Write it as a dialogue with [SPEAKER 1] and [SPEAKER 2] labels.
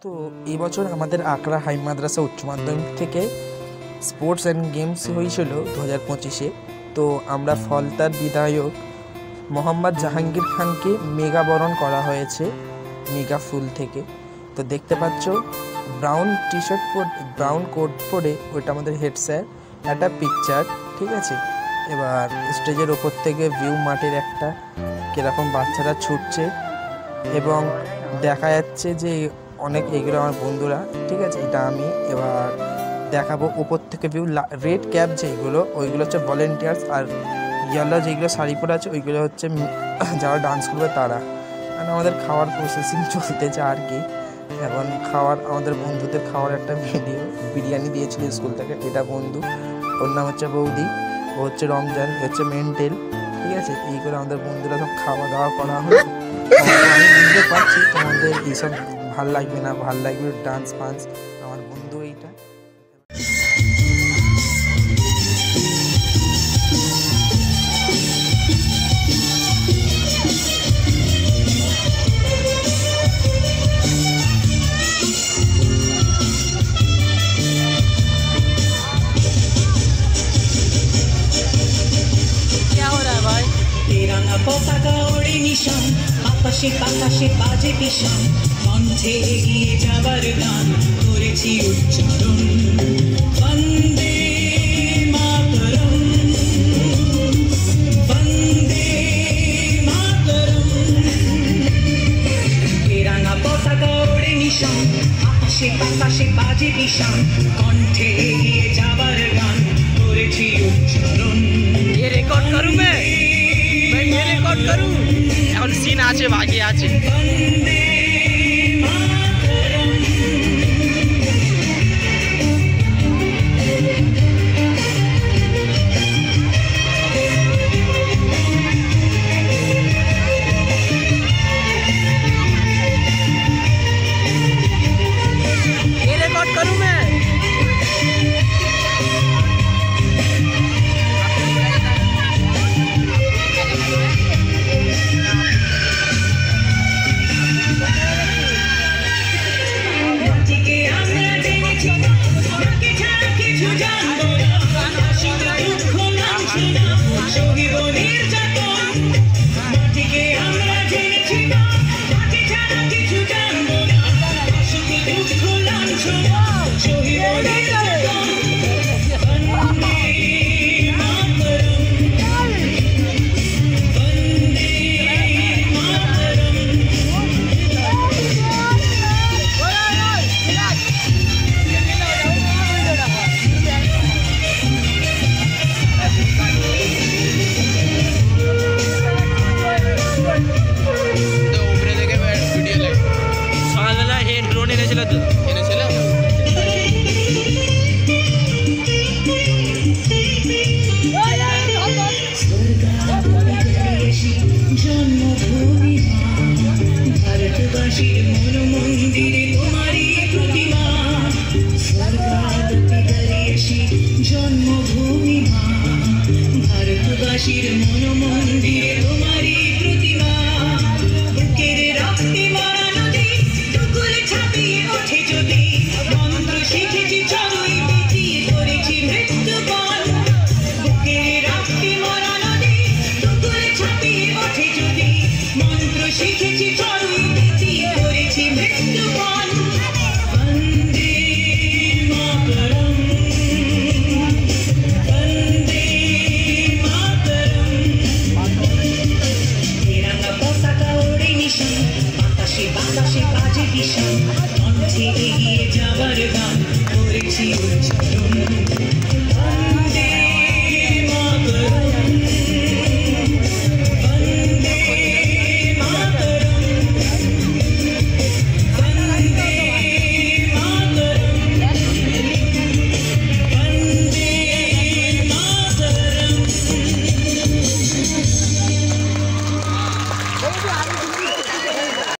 [SPEAKER 1] তো এবছর আমাদের আকরা হাই মাদ্রাসা উচ্চ মাধ্যমিক থেকে স্পোর্টস অ্যান্ড গেমস হয়েছিল 2025-এ। তো আমরা ফলতার বিধায়ক মোহাম্মদ জাহাঙ্গীর খানকে মেগা বরণ করা হয়েছে মেগা ফুল থেকে। তো দেখতে পাচ্ছ brown T shirt brown coat পরে ওইটা আমাদের হেড স্যার, একটা পিকচার, ঠিক আছে। এবার স্টেজের ওপর থেকে ভিউ মাঠের একটা কীরকম বাচ্চারা ছুটছে এবং দেখা যাচ্ছে যে অনেক এগুলো আমার বন্ধুরা, ঠিক আছে। এটা আমি এবার দেখাবো উপর থেকে ভিউ। রেড ক্যাপ যেগুলো ওইগুলো হচ্ছে ভলেন্টিয়ার্স, আর ইয়েলো যেগুলো শাড়ি পরে আছে ওইগুলো হচ্ছে যারা ডান্স করবে তারা। মানে আমাদের খাওয়ার প্রসেসিং চলতেছে আর কি। এখন আমাদের বন্ধুদের খাওয়ার একটা বিরিয়ানি দিয়েছিল স্কুল থেকে। এটা বন্ধু, ওর নাম হচ্ছে বৌদি, ও হচ্ছে রমজান, এ হচ্ছে মেন্টেল, ঠিক আছে। এই করে আমাদের বন্ধুরা সব খাওয়া দাওয়া করা হয়। আমি বুঝতে পারছি তোমাদের এইসব ভাল লাগবে না, ভাল লাগবে ডান্স ফান্স। আমার বন্ধু এইটা
[SPEAKER 2] পতাকা ওড়ে নিশান, আকাশে বাতাসে বাজে পিশান, কণ্ঠে এগিয়ে যাবার গান করেছি উচ্চারণ। বন্দে মাতরম, বন্দে মাতরম। তেরাঙ্গা পতাকা ওড়ে নিশান, আকাশে বাতাসে বাজে পিশান, কণ্ঠে এগিয়ে যাবার গান করেছি উচ্চারণ।
[SPEAKER 3] ये रिकॉर्ड करूं मैं ये रिकॉर्ड करूं। এখন সিন আছে, বাকি আছে। ये रिकॉर्ड करूं मैं। জন্মভূমি ভারতবাসীর মনমন